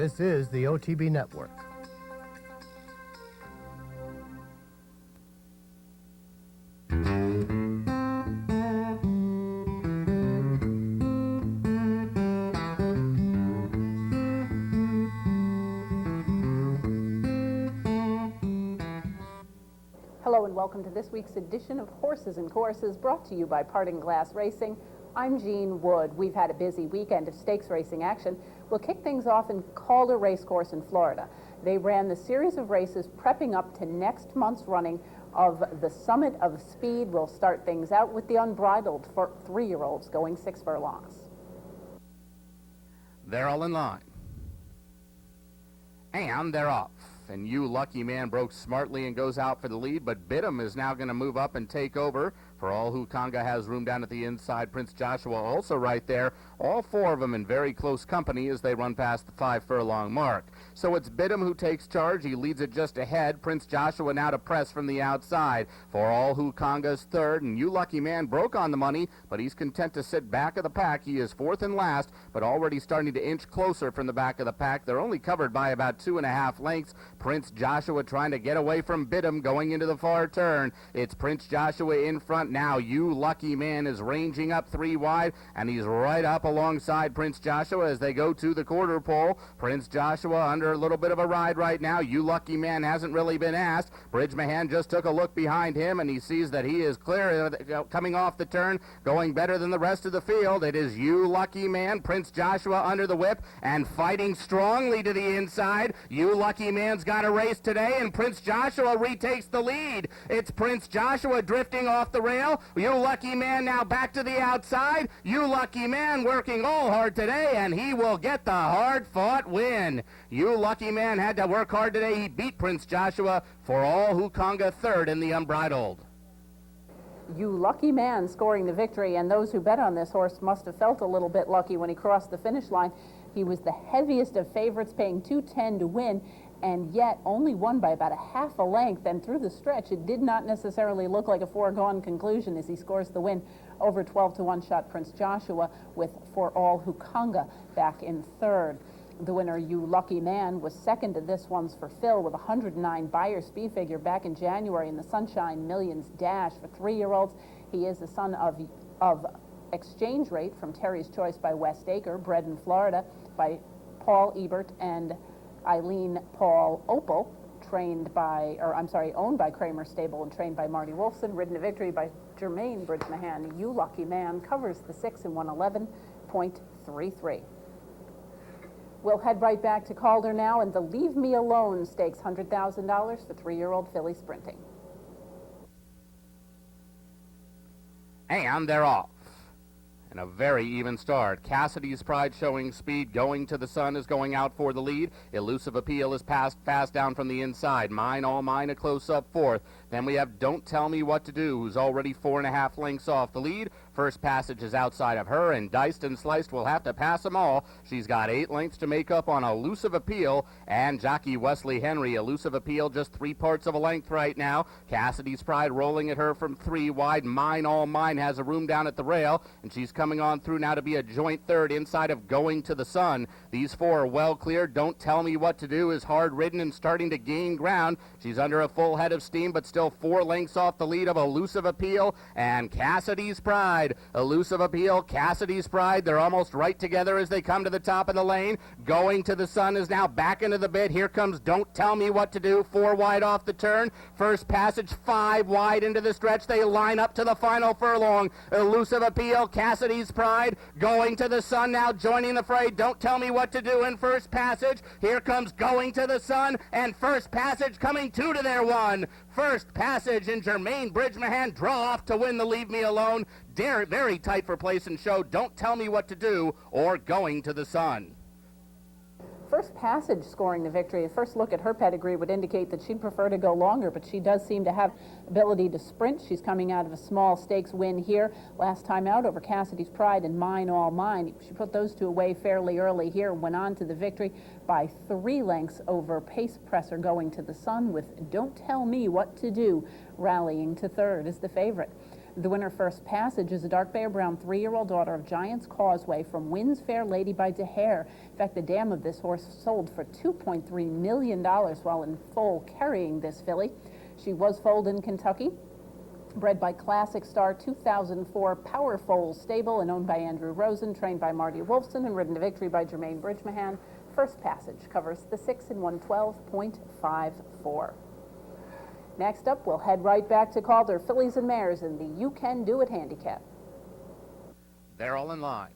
This is the OTB Network. Hello and welcome to this week's edition of Horses and Courses, brought to you by Parting Glass Racing. I'm Jean Wood. We've had a busy weekend of stakes racing action. We'll kick things off in Calder Racecourse in Florida. They ran the series of races prepping up to next month's running of the Summit of Speed. We'll start things out with the Unbridled for 3-year-olds going 6 furlongs. They're all in line. And they're off. And You Lucky Man broke smartly and goes out for the lead, but Bidham is now going to move up and take over. For All Who Conga has room down at the inside. Prince Joshua also right there. All 4 of them in very close company as they run past the 5 furlong mark. So it's Bidham who takes charge. He leads it just ahead. Prince Joshua now to press from the outside. For All Who Conga's third, and You Lucky Man broke on the money, but he's content to sit back of the pack. He is 4th and last, but already starting to inch closer from the back of the pack. They're only covered by about 2.5 lengths. Prince Joshua trying to get away from Bidham going into the far turn. It's Prince Joshua in front now. You Lucky Man is ranging up 3 wide, and he's right up alongside Prince Joshua as they go to the quarter pole. Prince Joshua under a little bit of a ride right now. You Lucky Man hasn't really been asked. Bridge Mahan just took a look behind him, and he sees that he is clear, coming off the turn, going better than the rest of the field. It is You Lucky Man, Prince Joshua under the whip, and fighting strongly to the inside. You Lucky Man's got a race today, and Prince Joshua retakes the lead. It's Prince Joshua drifting off the rail. You Lucky Man now back to the outside. You Lucky Man working all hard today, and he will get the hard-fought win. You Lucky Man had to work hard today. He beat Prince Joshua. For All Who Conga third in the Unbridled. You Lucky Man scoring the victory, and those who bet on this horse must have felt a little bit lucky when he crossed the finish line. He was the heaviest of favorites, paying $210 to win, and yet only won by about a half a length. And through the stretch, it did not necessarily look like a foregone conclusion as he scores the win over 12-1 shot Prince Joshua, with For All Who Conga back in third. The winner, You Lucky Man, was second to this one's for Phil with 109 Beyer speed figure back in January in the Sunshine Millions Dash for 3-year-olds. He is the son of Exchange Rate from Terry's Choice by West Acre, bred in Florida by Paul Ebert and Eileen Paul Opal, owned by Kramer Stable and trained by Marty Wolfson, ridden to victory by Jermaine Bridge Mahan. You Lucky Man covers the 6 in 111.33. We'll head right back to Calder now, and the Leave Me Alone stakes $100,000 for 3-year-old filly sprinting. And they're off. And a very even start. Cassidy's Pride showing speed. Going to the Sun is going out for the lead. Elusive Appeal is passed fast down from the inside. Mine All Mine a close-up 4th. Then we have Don't Tell Me What to Do, who's already 4.5 lengths off the lead. First Passage is outside of her, and Diced and Sliced will have to pass them all. She's got 8 lengths to make up on Elusive Appeal and jockey Wesley Henry. Elusive Appeal just 3 parts of a length right now. Cassidy's Pride rolling at her from 3 wide. Mine All Mine has a room down at the rail, and she's coming on through now to be a joint third inside of Going to the Sun. These 4 are well clear. Don't Tell Me What to Do is hard ridden and starting to gain ground. She's under a full head of steam, but still 4 lengths off the lead of Elusive Appeal and Cassidy's Pride. Elusive Appeal, Cassidy's Pride, they're almost right together as they come to the top of the lane. Going to the Sun is now back into the bit. Here comes Don't Tell Me What to Do, 4 wide off the turn. First Passage 5 wide into the stretch. They line up to the final furlong. Elusive Appeal, Cassidy's Pride, Going to the Sun now joining the fray. Don't Tell Me What to Do in First Passage. Here comes Going to the Sun, and First Passage coming 2 to their 1. First Passage and Jermaine Bridge Mahan draw off to win the Leave Me Alone. Very tight for place and show. Don't Tell Me What to Do or Going to the Sun. First Passage scoring the victory. A first look at her pedigree would indicate that she'd prefer to go longer, but she does seem to have ability to sprint. She's coming out of a small stakes win here last time out over Cassidy's Pride and Mine All Mine. She put those 2 away fairly early here and went on to the victory by 3 lengths over Pace Presser Going to the Sun, with Don't Tell Me What to Do rallying to third as the favorite. The winner First Passage is a dark bay or brown 3-year-old daughter of Giants Causeway from Wynn's Fair Lady by DeHare. In fact, the dam of this horse sold for $2.3 million while in foal carrying this filly. She was foaled in Kentucky, bred by Classic Star 2004 Power Foal Stable and owned by Andrew Rosen, trained by Marty Wolfson and ridden to victory by Jermaine Bridgemahan. First Passage covers the 6 in 112.54. Next up, we'll head right back to Calder, fillies and mares in the You Can Do It handicap. They're all in line.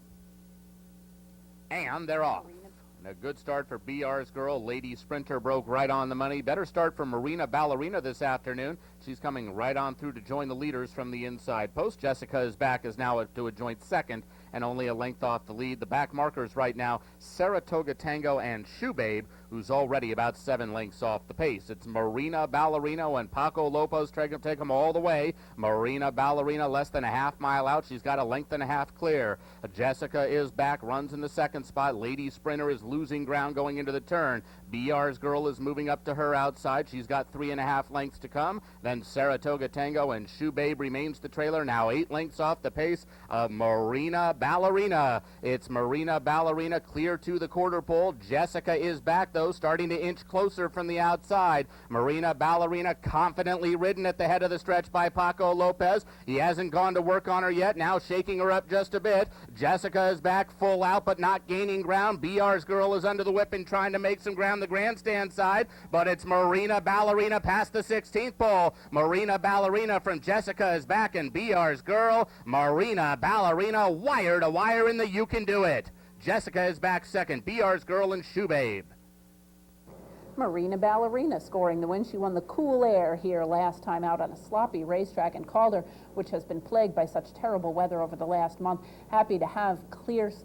And they're off. And a good start for BR's Girl. Lady Sprinter broke right on the money. Better start for Marina Ballerina this afternoon. She's coming right on through to join the leaders from the inside post. Jessica is back, is now to a joint second and only a length off the lead. The back markers right now, Saratoga Tango and Shoe Babe, who's already about 7 lengths off the pace. It's Marina Ballerina and Paco Lopez take them all the way. Marina Ballerina less than a half mile out. She's got a length and a half clear. Jessica is back, runs in the second spot. Lady Sprinter is losing ground going into the turn. BR's Girl is moving up to her outside. She's got 3.5 lengths to come. Then Saratoga Tango and Shoe Babe remains the trailer, now 8 lengths off the pace of Marina Ballerina. It's Marina Ballerina clear to the quarter pole. Jessica is back, though, starting to inch closer from the outside. Marina Ballerina confidently ridden at the head of the stretch by Paco Lopez. He hasn't gone to work on her yet, now shaking her up just a bit. Jessica is back full out, but not gaining ground. BR's Girl is under the whip and trying to make some ground the grandstand side, but it's Marina Ballerina past the 16th pole. Marina Ballerina from Jessica is back, and BR's Girl, Marina Ballerina, wire to wire in the You Can Do It. Jessica is back second. BR's Girl and Shoe Babe. Marina Ballerina scoring the win. She won the Cool Air here last time out on a sloppy racetrack in Calder, which has been plagued by such terrible weather over the last month. Happy to have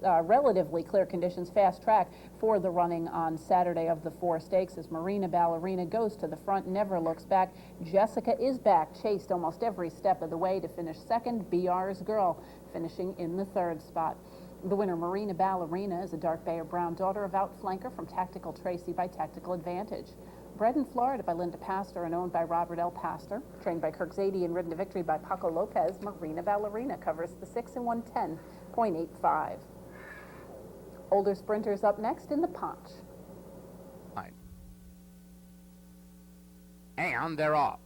relatively clear conditions, fast track for the running on Saturday of the 4 stakes as Marina Ballerina goes to the front, never looks back. Jessica is back, chased almost every step of the way to finish second. BR's Girl finishing in the 3rd spot. The winner, Marina Ballerina, is a dark bay or brown daughter of Outflanker from Tactical Tracy by Tactical Advantage. Bred in Florida by Linda Pastor and owned by Robert L. Pastor, trained by Kirk Zadie and ridden to victory by Paco Lopez, Marina Ballerina covers the 6 in 110.85. Older sprinters up next in the Punch. And they're off.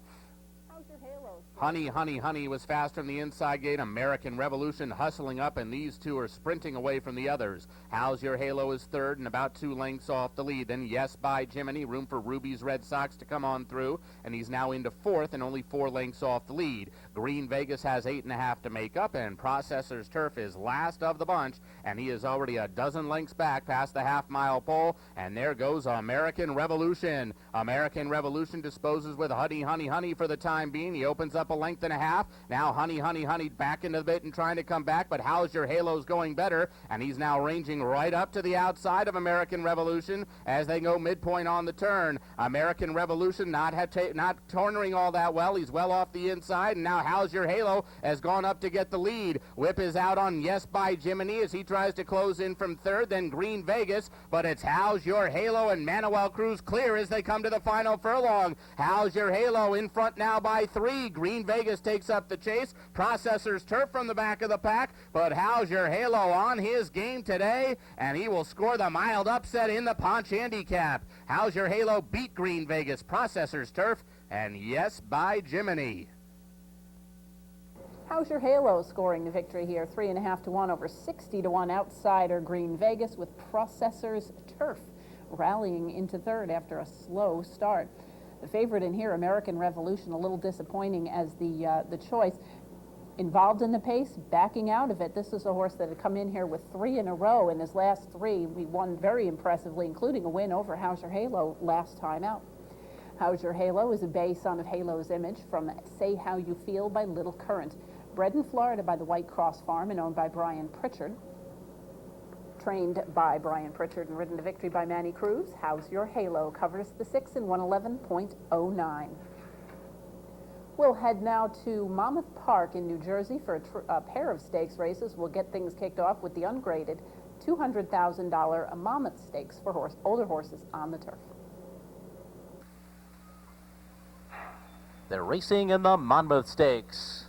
How's your Halo? Honey, Honey, Honey was fast from the inside gate. American Revolution hustling up, and these two are sprinting away from the others. How's Your Halo is third and about 2 lengths off the lead. Then Yes by Jiminy, room for Ruby's Red Sox to come on through, and he's now into 4th and only 4 lengths off the lead. Green Vegas has 8.5 to make up, and Processor's Turf is last of the bunch, and he is already a dozen lengths back past the half-mile pole, and there goes American Revolution. American Revolution disposes with Honey, Honey, Honey for the time being. He opens up a length and a half. Now Honey, Honey, Honey back into the bit and trying to come back, but How's Your Halo's going better, and he's now ranging right up to the outside of American Revolution as they go midpoint on the turn. American Revolution not cornering all that well. He's well off the inside, and now How's Your Halo has gone up to get the lead. Whip is out on Yes by Jiminy as he tries to close in from 3rd, then Green Vegas, but it's How's Your Halo and Manuel Cruz clear as they come to the final furlong. How's Your Halo in front now by 3. Green Vegas takes up the chase. Processor's Turf from the back of the pack, but How's Your Halo on his game today, and he will score the mild upset in the Punch handicap. How's Your Halo beat Green Vegas, Processor's Turf, and Yes by Jiminy. How's Your Halo scoring the victory here? 3.5 to 1 over 60 to 1 outsider Green Vegas, with Processor's Turf rallying into 3rd after a slow start. The favorite in here, American Revolution, a little disappointing as the choice. Involved in the pace, backing out of it. This is a horse that had come in here with 3 in a row. In his last 3, we won very impressively, including a win over How's Your Halo last time out. How's Your Halo is a bay son of Halo's Image from Say How You Feel by Little Current. Bred in Florida by the White Cross Farm and owned by Brian Pritchard. Trained by Brian Pritchard and ridden to victory by Manny Cruz. How's Your Halo covers the 6 in 111.09. We'll head now to Monmouth Park in New Jersey for a pair of stakes races. We'll get things kicked off with the ungraded $200,000 Monmouth Stakes for older horses on the turf. They're racing in the Monmouth Stakes.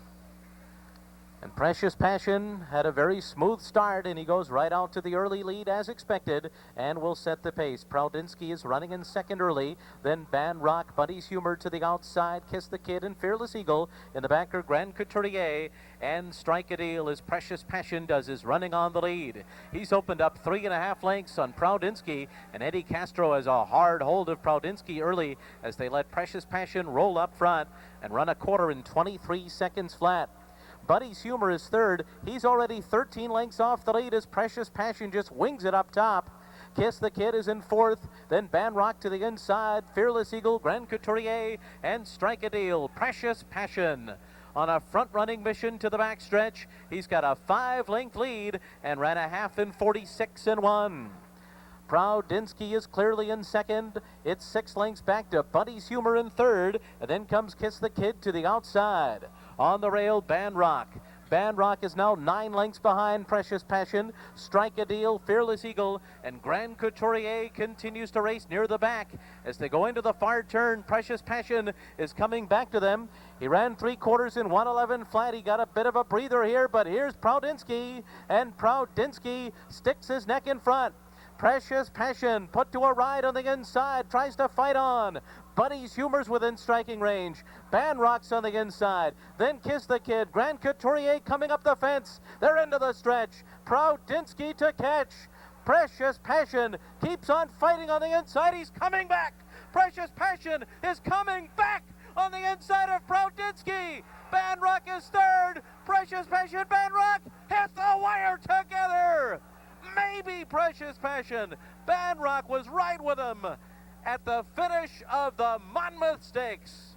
And Precious Passion had a very smooth start, and he goes right out to the early lead as expected and will set the pace. Prowdinsky is running in second early, then Ban Rock, Buddy's Humor to the outside, Kiss the Kid and Fearless Eagle. In the back are Grand Couturier and Strike a Deal as Precious Passion does his running on the lead. He's opened up 3.5 lengths on Prowdinsky, and Eddie Castro has a hard hold of Prowdinsky early as they let Precious Passion roll up front and run a quarter in 23 seconds flat. Buddy's Humor is third. He's already 13 lengths off the lead as Precious Passion just wings it up top. Kiss the Kid is in fourth. Then Ban Rock to the inside. Fearless Eagle, Grand Couturier, and Strike a Deal. Precious Passion on a front-running mission to the backstretch. He's got a 5-length lead and ran a half in 46 and 1. Prowdinsky is clearly in second. It's 6 lengths back to Buddy's Humor in third. And then comes Kiss the Kid to the outside. On the rail, Ban Rock. Ban Rock is now 9 lengths behind Precious Passion. Strike a Deal, Fearless Eagle, and Grand Couturier continues to race near the back. As they go into the far turn, Precious Passion is coming back to them. He ran 3/4 in 1:11 flat. He got a bit of a breather here, but here's Prowdinsky, and Prowdinsky sticks his neck in front. Precious Passion put to a ride on the inside, tries to fight on. Buddy's Humor's within striking range. Ban Rock's on the inside. Then Kiss the Kid. Grand Couturier coming up the fence. They're into the stretch. Prowdinsky to catch. Precious Passion keeps on fighting on the inside. He's coming back. Precious Passion is coming back on the inside of Prowdinsky. Ban Rock is third. Precious Passion, Ban Rock hit the wire together. Maybe Precious Passion. Ban Rock was right with him at the finish of the Monmouth Stakes.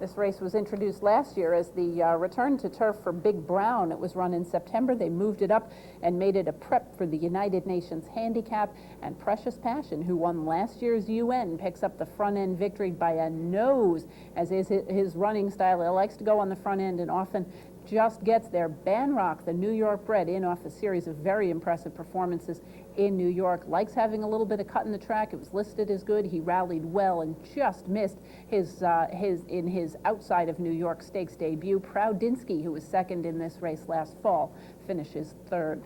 This race was introduced last year as the return to turf for Big Brown. It was run in September. They moved it up and made it a prep for the United Nations Handicap. And Precious Passion, who won last year's UN, picks up the front-end victory by a nose, as is his running style. He likes to go on the front end and often just gets there. Ban Rock, the New York bred, in off a series of very impressive performances in New York, likes having a little bit of cut in the track. It was listed as good. He rallied well and just missed his outside of New York Stakes debut. Prowdinsky, who was second in this race last fall, finishes third.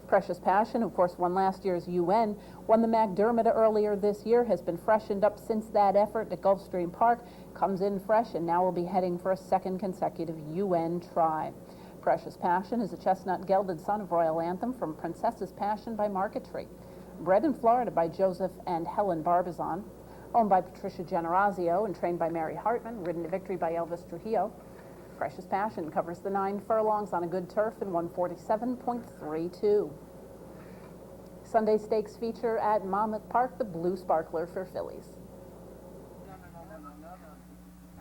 Precious Passion, of course, won last year's UN, won the McDermott earlier this year, has been freshened up since that effort at Gulfstream Park, comes in fresh, and now will be heading for a second consecutive UN try. Precious Passion is a chestnut gelded son of Royal Anthem from Princess's Passion by Market Tree. Bred in Florida by Joseph and Helen Barbizon, owned by Patricia Generazio and trained by Mary Hartman, ridden to victory by Elvis Trujillo. Precious Passion covers the 9 furlongs on a good turf in 147.32. Sunday Stakes feature at Monmouth Park, the Blue Sparkler for fillies.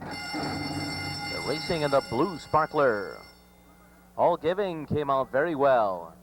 They're racing in the Blue Sparkler. All Giving came out very well.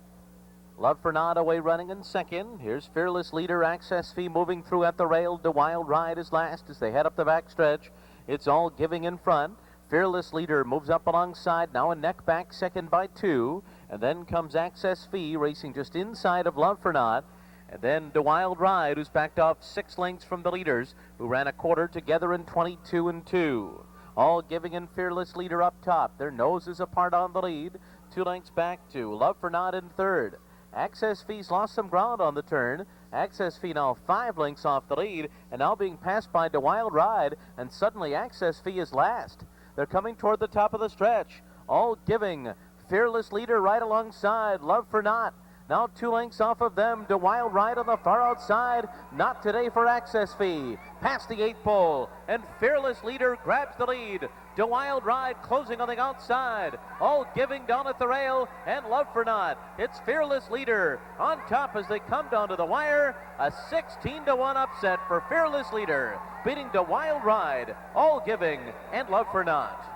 Love for Not away running in second. Here's Fearless Leader, Access Fee moving through at the rail. The Wild Ride is last as they head up the backstretch. It's All Giving in front. Fearless Leader moves up alongside, now a neck back, second by 2. And then comes Access Fee racing just inside of Love for Not. And then the Wild Ride, who's backed off 6 lengths from the leaders, who ran a quarter together in 22 and 2. All Giving and Fearless Leader up top. Their noses apart on the lead. 2 lengths back to Love for Not in third. Access Fee's lost some ground on the turn. Access Fee now 5 lengths off the lead and now being passed by the Wild Ride, and suddenly Access Fee is last. They're coming toward the top of the stretch. All Giving, Fearless Leader right alongside, Love for Not. Now 2 lengths off of them, the Wild Ride on the far outside. Not today for Access Fee. Past the 8th pole, and Fearless Leader grabs the lead. The Wild Ride closing on the outside. All Giving down at the rail, and Love for Not. It's Fearless Leader on top as they come down to the wire. A 16-1 upset for Fearless Leader, beating the Wild Ride, All Giving, and Love for Not.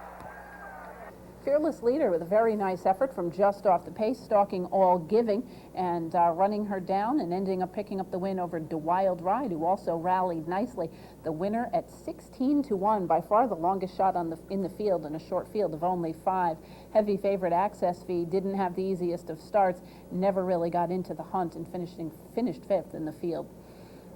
Fearless Leader with a very nice effort from just off the pace, stalking All Giving and running her down and ending up picking up the win over the Wild Ride, who also rallied nicely. The winner at 16-1, by far the longest shot in the field in a short field of only 5. Heavy favorite Access Fee didn't have the easiest of starts, never really got into the hunt and finished 5th in the field.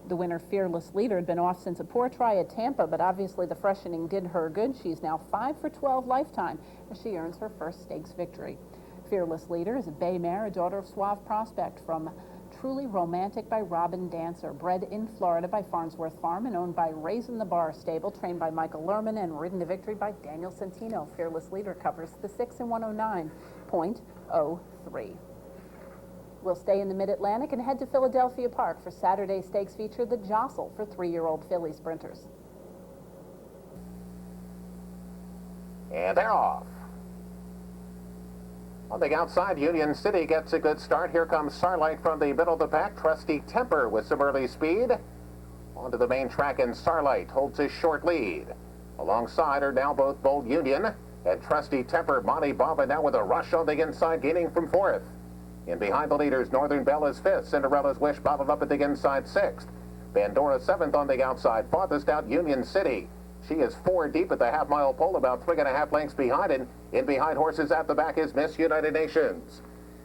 The winner, Fearless Leader, had been off since a poor try at Tampa, but obviously the freshening did her good. She's now 5 for 12 lifetime as she earns her first stakes victory. Fearless Leader is a bay mare, a daughter of Suave Prospect from Truly Romantic by Robin Dancer, bred in Florida by Farnsworth Farm and owned by Raisin the Bar Stable, trained by Michael Lerman and ridden to victory by Daniel Centino. Fearless Leader covers the 6 in 109.03. We'll stay in the Mid-Atlantic and head to Philadelphia Park for Saturday's stakes feature, The Jostle, for 3-year-old filly sprinters. And they're off. On the outside, Union City gets a good start. Here comes Starlight from the middle of the pack. Trusty Temper with some early speed. Onto the main track, and Starlight holds his short lead. Alongside are now both Bold Union and Trusty Temper. Monty Bobbin now with a rush on the inside, gaining from 4th. In behind the leaders, Northern Belle is 5th. Cinderella's Wish bottled up at the inside, 6th. Bandora 7th on the outside. Farthest out, Union City. She is 4 deep at the half-mile pole, about 3.5 lengths behind, and in behind horses at the back is Miss United Nations.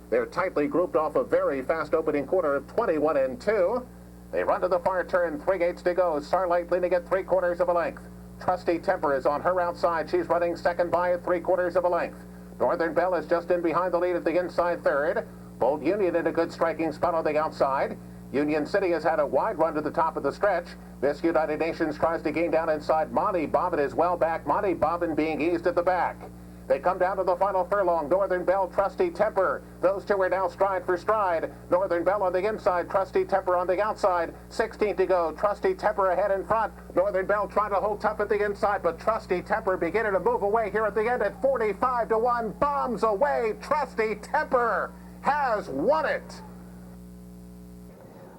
They're tightly grouped off a very fast opening quarter of 21 and 2. They run to the far turn, 3 gates to go. Starlight leading at 3/4 of a length. Trusty Temper is on her outside. She's running second by at 3/4 of a length. Northern Belle is just in behind the lead at the inside 3rd. Bold Union in a good striking spot on the outside. Union City has had a wide run to the top of the stretch. Miss United Nations tries to gain down inside. Monty Bobbin is well back. Monty Bobbin being eased at the back. They come down to the final furlong. Northern Belle, Trusty Temper. Those two are now stride for stride. Northern Belle on the inside, Trusty Temper on the outside. 16 to go. Trusty Temper ahead in front. Northern Belle trying to hold tough at the inside, but Trusty Temper beginning to move away here at the end at 45 to 1. Bombs away. Trusty Temper has won it.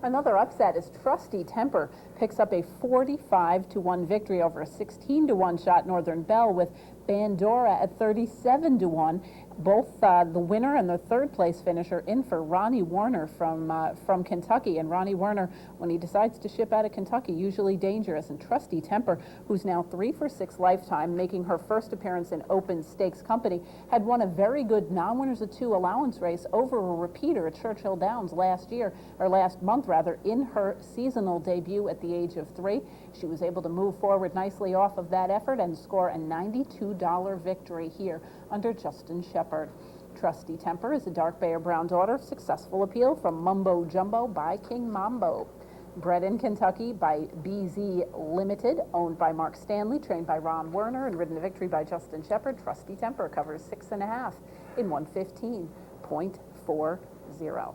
Another upset is Trusty Temper picks up a 45 to 1 victory over a 16 to 1 shot Northern Belle, with Bandora at 37 to 1. Both the winner and the 3rd place finisher in for Ronnie Warner from Kentucky. And Ronnie Warner, when he decides to ship out of Kentucky, usually dangerous. And Trusty Temper, who's now 3 for 6 lifetime, making her first appearance in Open Stakes company, had won a very good non-winners of 2 allowance race over a repeater at Churchill Downs last month, in her seasonal debut at the age of 3. She was able to move forward nicely off of that effort and score a $92 victory here under Justin Shepard. Trusty Temper is a dark bay or brown daughter of successful appeal from Mumbo Jumbo by King Mambo. Bred in Kentucky by BZ Limited, owned by Mark Stanley, trained by Ron Werner, and ridden to victory by Justin Shepard, Trusty Temper covers 6.5 in 115.40.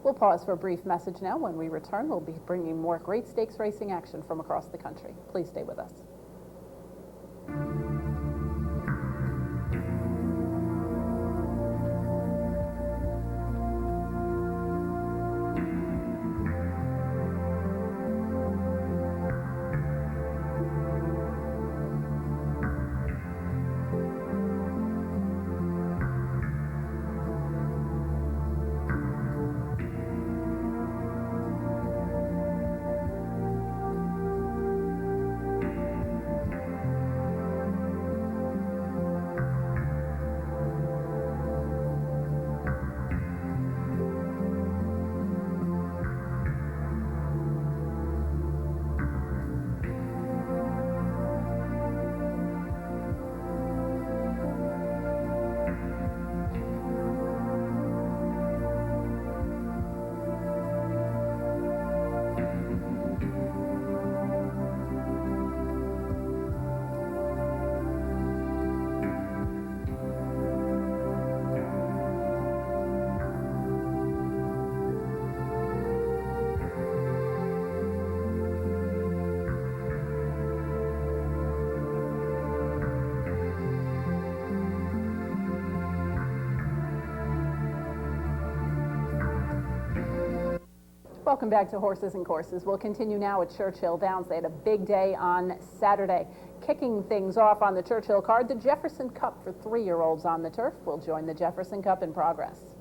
We'll pause for a brief message now. When we return, we'll be bringing more great stakes racing action from across the country. Please stay with us. Welcome back to Horses and Courses. We'll continue now at Churchill Downs. They had a big day on Saturday. Kicking things off on the Churchill card, the Jefferson Cup for 3-year-olds on the turf. We'll join the Jefferson Cup in progress.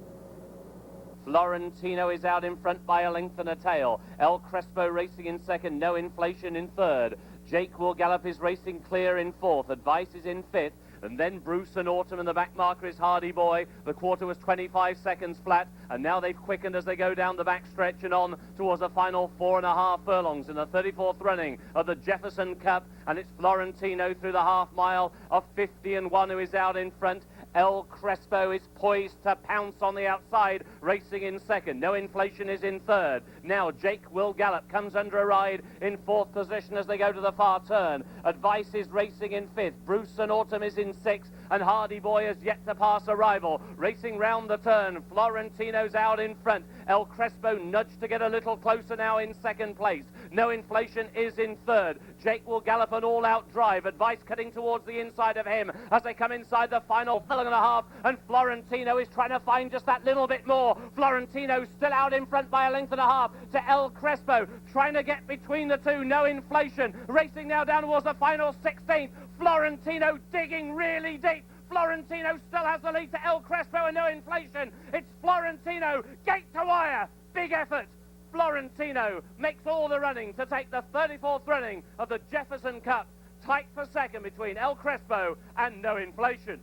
Florentino is out in front by a length and a tail. El Crespo racing in second, No Inflation in third. Jake Will Gallop is racing clear in fourth. Advice is in fifth. and then Bruce and Autumn, and the back marker is Hardy Boy. The quarter was 25 seconds flat, and now they've quickened as they go down the back stretch and on towards the final 4.5 furlongs in the 34th running of the Jefferson Cup, and it's Florentino through the half mile of 50-1 who is out in front. El Crespo is poised to pounce on the outside, racing in second. No Inflation is in third. Now Jake Will Gallop comes under a ride in fourth position as they go to the far turn. Advice is racing in fifth. Bruce and Autumn is in sixth, and Hardy Boy has yet to pass a rival. Racing round the turn, Florentino's out in front. El Crespo nudged to get a little closer now in second place. No Inflation is in third. Jake Will Gallop an all-out drive. Advice cutting towards the inside of him as they come inside the final furlong and a half, and Florentino is trying to find just that little bit more. Florentino still out in front by a length and a half to El Crespo, trying to get between the two. No Inflation racing now down towards the final 16th. Florentino digging really deep. Florentino still has the lead to El Crespo and No Inflation. It's Florentino, gate to wire, big effort. Florentino makes all the running to take the 34th running of the Jefferson Cup. Tight for second between El Crespo and No Inflation.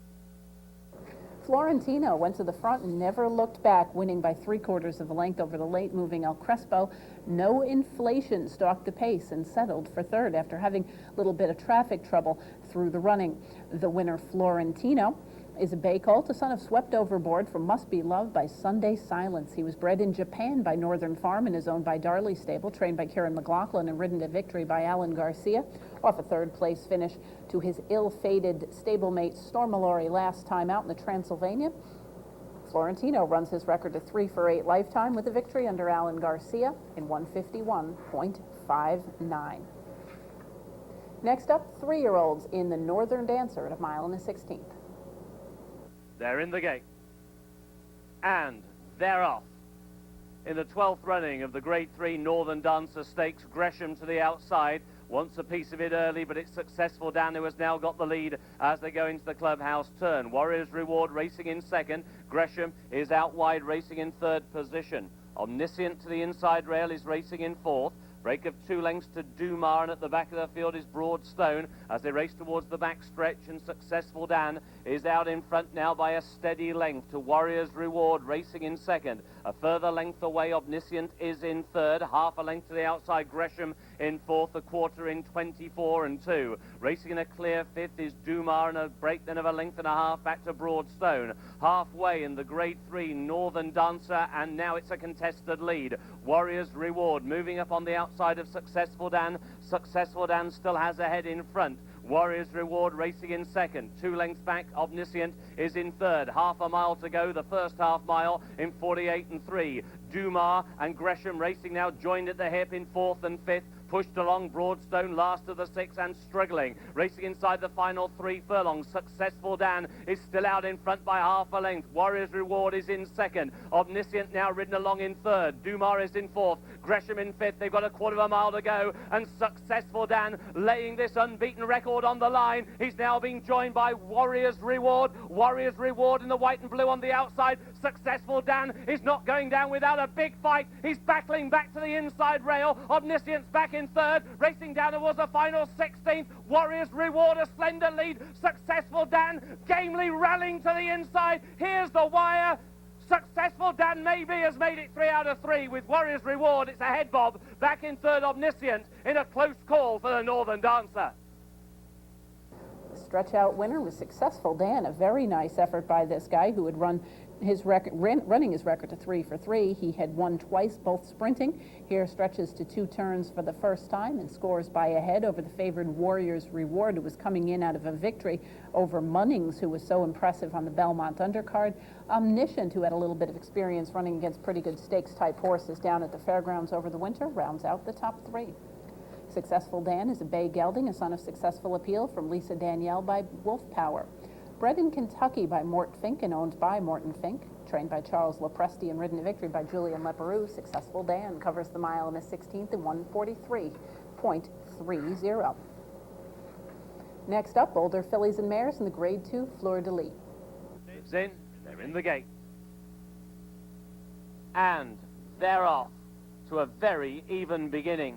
Florentino went to the front and never looked back, winning by 3/4 of a length over the late-moving El Crespo. No Inflation stalked the pace and settled for third after having a little bit of traffic trouble through the running. The winner, Florentino, is a bay colt, a son of Swept Overboard from Must Be Loved by Sunday Silence. He was bred in Japan by Northern Farm and is owned by Darley Stable, trained by Kieran McLaughlin and ridden to victory by Alan Garcia. Off a third-place finish to his ill-fated stablemate Stormalori last time out in the Transylvania. Florentino runs his record to 3 for 8 lifetime with a victory under Alan Garcia in 151.59. Next up, 3-year-olds in the Northern Dancer at 1 1/16. They're in the gate. And they're off. In the 12th running of the Grade 3 Northern Dancer Stakes, Gresham to the outside. Wants a piece of it early, but it's Successful Dan who has now got the lead as they go into the clubhouse turn. Warrior's Reward racing in second. Gresham is out wide, racing in third position. Omniscient to the inside rail is racing in fourth. Break of 2 lengths to Dumar, and at the back of the field is Broadstone as they race towards the back stretch, and Successful Dan is out in front now by a steady length to Warrior's Reward racing in second. A further length away, Omniscient is in third. Half a length to the outside, Gresham in fourth. A quarter in 24-2. Racing in a clear fifth is Dumar, and a break then of a length and a half back to Broadstone. Halfway in the Grade 3 Northern Dancer, and now it's a contested lead. Warrior's Reward moving up on the outside of Successful Dan. Successful Dan still has a head in front. Warrior's Reward racing in second. 2 lengths back, Omniscient is in third. Half a mile to go, the first half mile in 48-3. Dumar and Gresham racing now joined at the hip in fourth and fifth. Pushed along, Broadstone last of the 6 and struggling. Racing inside the final 3 furlongs. Successful Dan is still out in front by half a length. Warrior's Reward is in second. Omniscient now ridden along in third. Dumar is in fourth. Gresham in fifth. They've got a quarter of a mile to go. And Successful Dan laying this unbeaten record on the line. He's now being joined by Warrior's Reward. Warrior's Reward in the white and blue on the outside. Successful Dan is not going down without a big fight. He's battling back to the inside rail. Omniscient's back in third, racing down towards the final 16th. Warrior's Reward a slender lead. Successful Dan gamely rallying to the inside. Here's the wire. Successful Dan maybe has made it 3 out of 3 with Warrior's Reward. It's a head bob. Back in third, Omniscient in a close call for the Northern Dancer. Stretch out winner was Successful Dan. A very nice effort by this guy who had run his record, running his record to 3 for 3. He had won twice, both sprinting. Here stretches to 2 turns for the first time and scores by a head over the favored Warrior's Reward, who was coming in out of a victory over Munnings, who was so impressive on the Belmont undercard. Omniscient, who had a little bit of experience running against pretty good stakes-type horses down at the fairgrounds over the winter, rounds out the top 3. Successful Dan is a bay gelding, a son of Successful Appeal from Lisa Danielle by Wolf Power. Bred in Kentucky by Mort Fink and owned by Morton Fink. Trained by Charles Lopresti and ridden to victory by Julian Leperoux, Successful Dan covers the mile in a 16th in 143.30. Next up, Boulder Fillies and Mares in the Grade 2 Fleur de Lis. It's in, they're in the gate. And they're off to a very even beginning.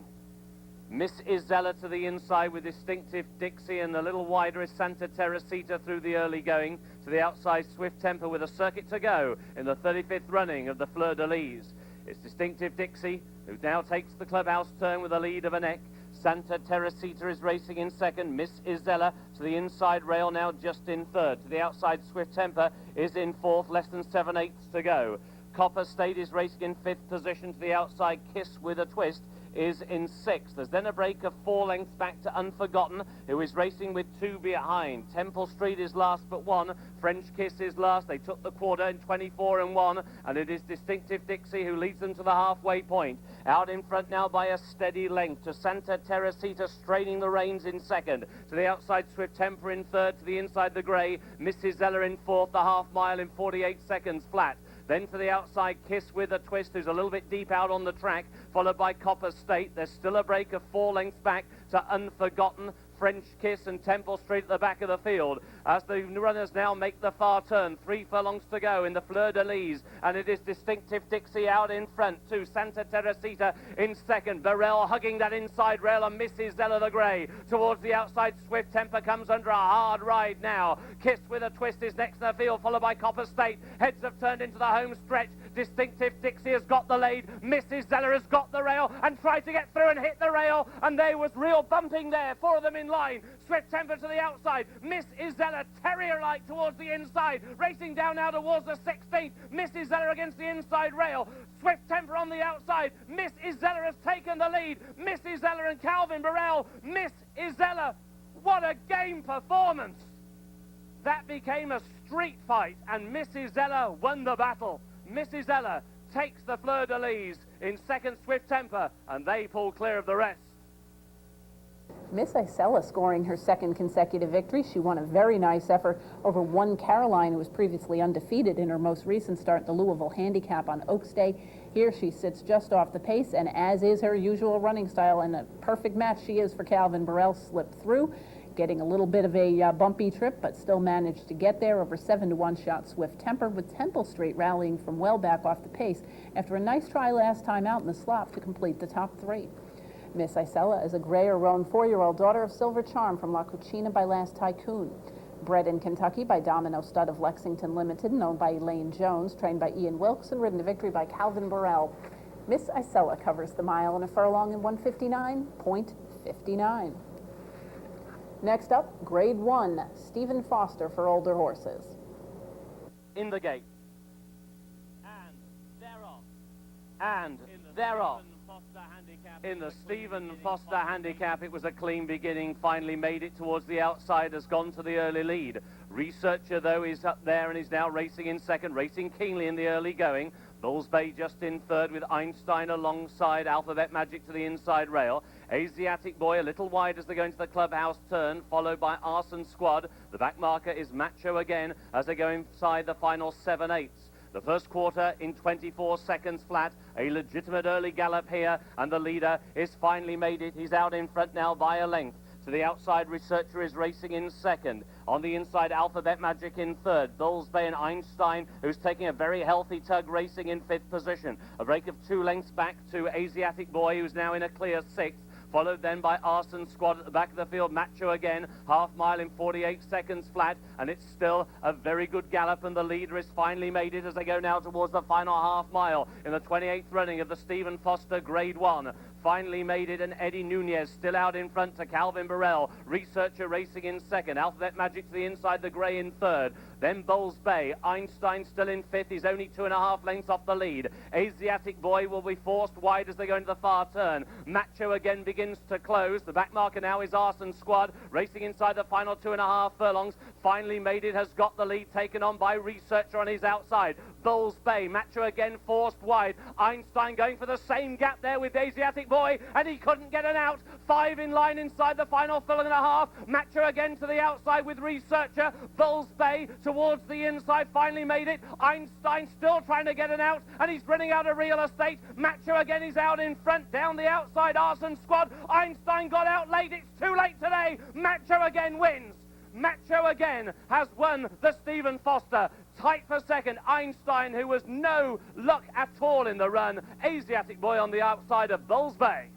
Miss Isella to the inside with Distinctive Dixie, and a little wider is Santa Teresita through the early going. To the outside, Swift Temper with a circuit to go in the 35th running of the Fleur de Lis. It's Distinctive Dixie who now takes the clubhouse turn with a lead of a neck. Santa Teresita is racing in second. Miss Isella to the inside rail, now just in third. To the outside, Swift Temper is in fourth, less than 7/8 to go. Copper State is racing in fifth position. To the outside, Kiss with a Twist is in sixth. There's then a break of 4 lengths back to Unforgotten, who is racing with 2 behind. Temple Street is last but 1. French Kiss is last. They took the quarter in 24-1, and it is Distinctive Dixie who leads them to the halfway point. Out in front now by a steady length to Santa Teresita, straining the reins in second. To the outside, Swift Temper in third. To the inside, the grey, Mrs. Zeller in fourth, the half mile in 48 seconds flat. Then to the outside, Kiss with a Twist, who's a little bit deep out on the track, followed by Copper State. There's still a break of 4 lengths back to Unforgotten, French Kiss and Temple Street at the back of the field. As the runners now make the far turn, 3 furlongs to go in the Fleur de Lis, and it is Distinctive Dixie out in front, to Santa Teresita in second. Burrell hugging that inside rail, and Mrs. Zeller the Grey towards the outside. Swift Temper comes under a hard ride now. Kiss with a Twist is next to the field, followed by Copper State. Heads have turned into the home stretch. Distinctive Dixie has got the lead. Mrs. Zeller has got the rail and tried to get through and hit the rail, and there was real bumping there. 4 of them in line. Swift Temper to the outside. Mrs. Zeller terrier-like towards the inside, racing down now towards the 16th. Mrs. Zeller against the inside rail. Swift Temper on the outside. Mrs. Zeller has taken the lead. Mrs. Zeller and Calvin Burrell. Mrs. Zeller, what a game performance! That became a street fight, and Mrs. Zeller won the battle. Mrs. Zeller takes the Fleur de Lis. In second, Swift Temper, and they pull clear of the rest. Miss Isella scoring her second consecutive victory. She won a very nice effort over One Caroline, who was previously undefeated in her most recent start, the Louisville Handicap on Oaks Day. Here she sits just off the pace, and as is her usual running style, and a perfect match she is for Calvin Burrell, slipped through, getting a little bit of a bumpy trip, but still managed to get there. Over 7-1 shot Swift Temper, with Temple Street rallying from well back off the pace after a nice try last time out in the slop to complete the top 3. Miss Isella is a gray or roan 4-year-old daughter of Silver Charm from La Cucina by Last Tycoon. Bred in Kentucky by Domino Stud of Lexington Limited and owned by Elaine Jones, trained by Ian Wilkes and ridden to victory by Calvin Burrell. Miss Isella covers the mile and a furlong in 1:59.59. Next up, Grade 1, Stephen Foster for older horses. In the gate. And they're off. And they're off. In the Stephen Foster Handicap, it was a clean beginning, finally made it towards the outside, has gone to the early lead. Researcher, though, is up there and is now racing in second, racing keenly in the early going. Bulls Bay just in third with Einstein alongside, Alphabet Magic to the inside rail. Asiatic Boy a little wide as they go into the clubhouse turn, followed by Arson Squad. The back marker is Macho again as they go inside the final 7/8. The first quarter in 24 seconds flat. A legitimate early gallop here, and the leader is finally made it. He's out in front now by a length. To the outside, Researcher is racing in second. On the inside, Alphabet Magic in third. Bulls Bay and Einstein, who's taking a very healthy tug, racing in fifth position. A break of 2 lengths back to Asiatic Boy, who's now in a clear 6th. Followed then by Arson Squad at the back of the field. Macho again, half mile in 48 seconds flat, and it's still a very good gallop, and the leader is finally made it as they go now towards the final half mile in the 28th running of the Stephen Foster Grade 1. Finally made it, and Eddie Nunez still out in front to Calvin Burrell. Researcher racing in second. Alphabet Magic to the inside, the grey in third. Then Bulls Bay. Einstein still in fifth. He's only 2.5 lengths off the lead. Asiatic Boy will be forced wide as they go into the far turn. Macho again begins to close. The back marker now is Arson Squad, racing inside the final 2.5 furlongs. Finally made it, has got the lead taken on by Researcher on his outside. Bulls Bay. Macho again forced wide. Einstein going for the same gap there with Asiatic Boy, and he couldn't get an out. 5 in line inside the final furlong and a half. Macho again to the outside with Researcher. Bulls Bay towards the inside, finally made it. Einstein still trying to get an out, and he's running out of real estate. Macho again is out in front. Down the outside, Arson Squad. Einstein got out late. It's too late today. Macho again wins. Macho again has won the Stephen Foster. Tight for second, Einstein, who was no luck at all in the run. Asiatic Boy on the outside of Bulls Bay.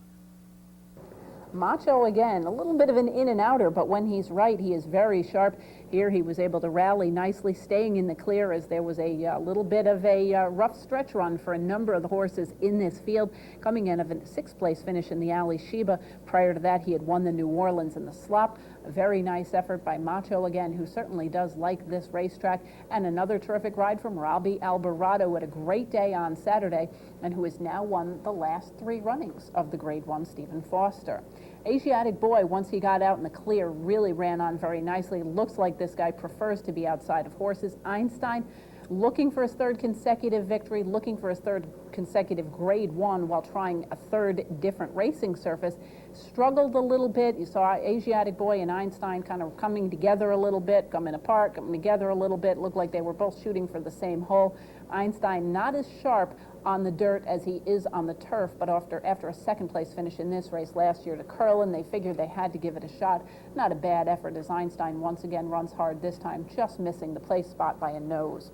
Macho again, a little bit of an in and outer, but when he's right, he is very sharp. Here he was able to rally nicely, staying in the clear as there was a little bit of a rough stretch run for a number of the horses in this field, coming in of a 6th place finish in the Ali Sheba. Prior to that, he had won the New Orleans in the Slop. A very nice effort by Macho again, who certainly does like this racetrack, and another terrific ride from Robbie Alvarado, who had a great day on Saturday and who has now won the last 3 runnings of the Grade 1 Stephen Foster. Asiatic Boy, once he got out in the clear, really ran on very nicely. Looks like this guy prefers to be outside of horses. Einstein, looking for his 3rd consecutive victory, looking for his 3rd consecutive Grade 1 while trying a 3rd different racing surface. Struggled a little bit. You saw Asiatic Boy and Einstein kind of coming together a little bit, coming apart, coming together a little bit. Looked like they were both shooting for the same hole. Einstein not as sharp on the dirt as he is on the turf, but after a 2nd place finish in this race last year to Curlin, they figured they had to give it a shot. Not a bad effort as Einstein once again runs hard this time, just missing the place spot by a nose.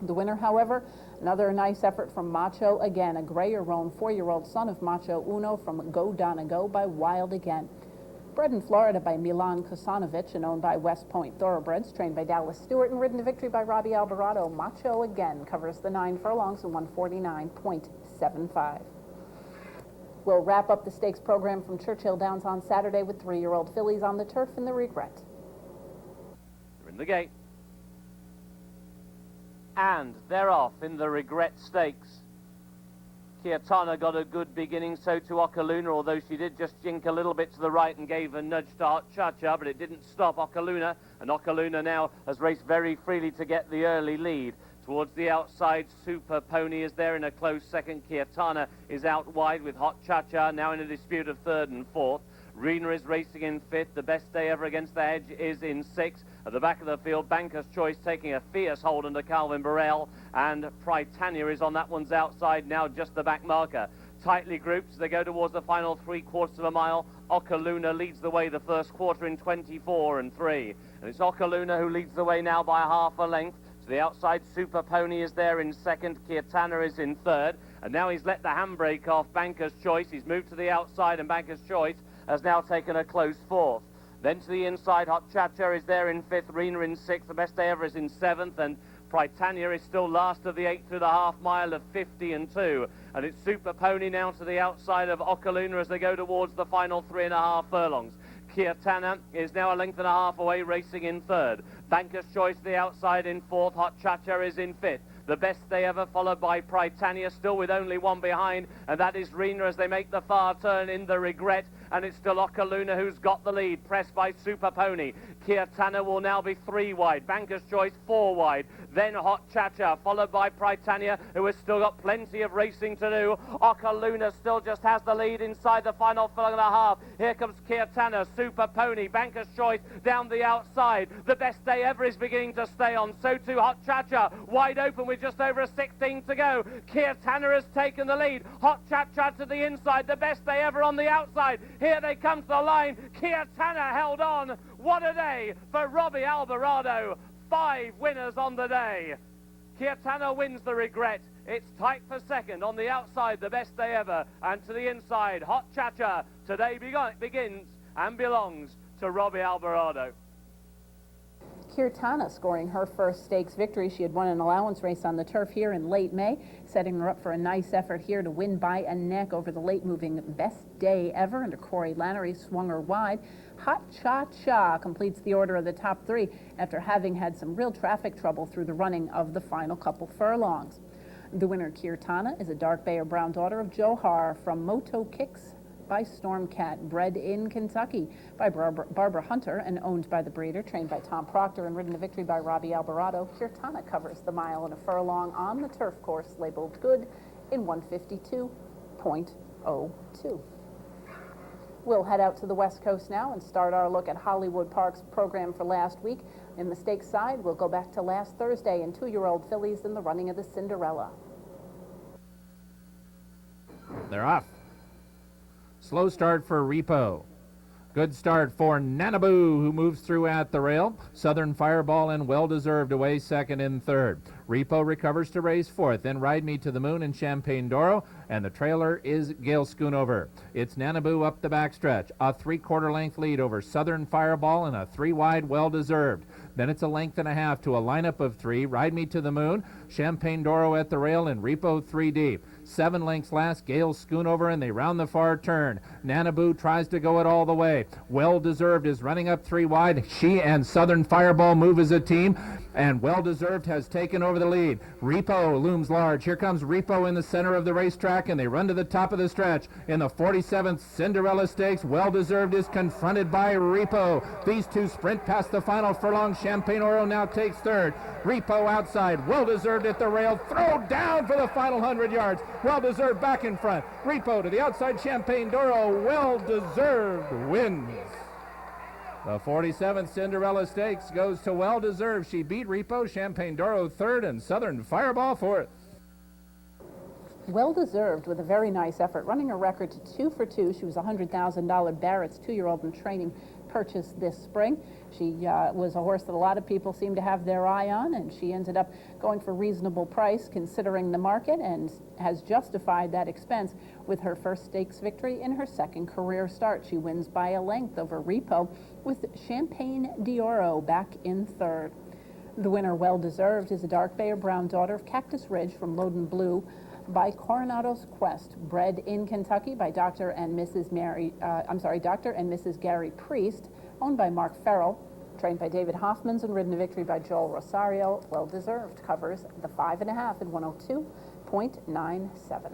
The winner, however, another nice effort from Macho again, a grayer roan 4-year-old son of Macho Uno from Go Donna Go by Wild Again. Bred in Florida by Milan Kosanovich and owned by West Point Thoroughbreds, trained by Dallas Stewart and ridden to victory by Robbie Alvarado, Macho Again covers the 9 furlongs in 149.75. We'll wrap up the stakes program from Churchill Downs on Saturday with 3-year-old fillies on the turf in the Regret. They're in the gate. And they're off in the Regret Stakes. Kiatana got a good beginning, so to Okaluna, although she did just jink a little bit to the right and gave a nudge to Hot Cha-Cha, but it didn't stop Okaluna, and Okaluna now has raced very freely to get the early lead. Towards the outside, Super Pony is there in a close second. Kiatana is out wide with Hot Cha-Cha now in a dispute of 3rd and 4th. Rena is racing in 5th. The Best Day Ever Against the Hedge is in 6th. At the back of the field, Banker's Choice taking a fierce hold under Calvin Burrell, and Prytania is on that one's outside now, just the back marker. Tightly grouped as they go towards the final 3/4 of a mile. Okaluna leads the way the first quarter in 24 and 3. And it's Okaluna who leads the way now by half a length. To the outside, Super Pony is there in 2nd. Kiatana is in 3rd. And now he's let the handbrake off Banker's Choice. He's moved to the outside, and Banker's Choice has now taken a close 4th. Then to the inside, Hot Cha-Cha is there in 5th, Rena in 6th, the Best Day Ever is in 7th, and Prytania is still last of the 8 through the half mile of 50 and 2. And it's Super Pony now to the outside of Okaluna as they go towards the final 3.5 furlongs. Kiatana is now a length and a half away, racing in 3rd. Banker's Choice to the outside in 4th, Hot Cha-Cha is in 5th. The Best Day Ever followed by Prytania, still with only one behind, and that is Rena as they make the far turn in the Regret, and it's still Okaluna who's got the lead, pressed by Super Pony. Kiatana will now be 3 wide, Banker's Choice 4 wide, then Hot Cha-Cha, followed by Prytania, who has still got plenty of racing to do. Okaluna still just has the lead inside the final furlong and a half. Here comes Kiatana, Super Pony, Banker's Choice down the outside. The Best Day Ever is beginning to stay on, so too Hot Cha-Cha, wide open with just over a 16 to go. Kiatana has taken the lead. Hot Cha-Cha to the inside, the Best Day Ever on the outside. Here they come to the line. Kiatana held on. What a day for Robbie Alvarado. 5 winners on the day. Kiatana wins the Regret. It's tight for 2nd. On the outside, the Best Day Ever. And to the inside, Hot Cha-Cha. Today begins and belongs to Robbie Alvarado. Kiatana scoring her first stakes victory. She had won an allowance race on the turf here in late May, setting her up for a nice effort here to win by a neck over the late-moving Best Day Ever under Corey Lannery, swung her wide. Hot Cha-Cha completes the order of the top 3 after having had some real traffic trouble through the running of the final couple furlongs. The winner, Kiatana, is a dark bay or brown daughter of Johar from Moto Kicks by Stormcat, bred in Kentucky by Barbara Hunter and owned by the breeder, trained by Tom Proctor and ridden to victory by Robbie Alvarado. Kiatana covers the mile and a furlong on the turf course labeled good in 152.02. We'll head out to the West Coast now and start our look at Hollywood Park's program for last week. In the stakes side, we'll go back to last Thursday and 2-year-old fillies in the running of the Cinderella. They're off. Slow start for Repo. Good start for Nanaboo, who moves through at the rail. Southern Fireball and Well Deserved away second and third. Repo recovers to race fourth. Then Ride Me to the Moon and Champagne Doro. And the trailer is Gale Schoonover. It's Nanaboo up the backstretch. A 3/4 length lead over Southern Fireball and a 3 wide Well Deserved. Then it's a length and a half to a lineup of 3. Ride Me to the Moon, Champagne Doro at the rail, and Repo 3 deep. 7 lengths last, Gale Schoonover, and they round the far turn. Nanaboo tries to go it all the way. Well Deserved is running up 3 wide. She and Southern Fireball move as a team, and Well Deserved has taken over the lead. Repo looms large. Here comes Repo in the center of the racetrack, and they run to the top of the stretch. In the 47th Cinderella Stakes, Well Deserved is confronted by Repo. These two sprint past the final furlong. Champagne Oro now takes third. Repo outside. Well Deserved at the rail. Throw down for the final 100 yards. Well Deserved back in front. Repo to the outside. Champagne Doro. Well Deserved wins. The 47th Cinderella Stakes goes to Well Deserved. She beat Repo, Champagne Doro third, and Southern Fireball fourth. Well Deserved with a very nice effort, running a record to 2 for 2. She was a $100,000 Barrett's 2-year-old in training purchase this spring. She was a horse that a lot of people seem to have their eye on, and she ended up going for reasonable price considering the market, and has justified that expense with her first stakes victory in her second career start. She wins by a length over Repo, with Champagne Doro back in third. The winner, Well Deserved, is a dark bay or brown daughter of Cactus Ridge from Loudon Blue by Coronado's Quest, bred in Kentucky by Dr. and Mrs. Gary Priest, owned by Mark Farrell, trained by David Hoffmans and ridden to victory by Joel Rosario. Well Deserved covers the 5.5 in 102.97.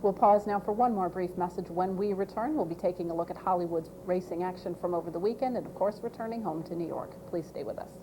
We'll pause now for one more brief message. When we return, we'll be taking a look at Hollywood's racing action from over the weekend and, of course, returning home to New York. Please stay with us.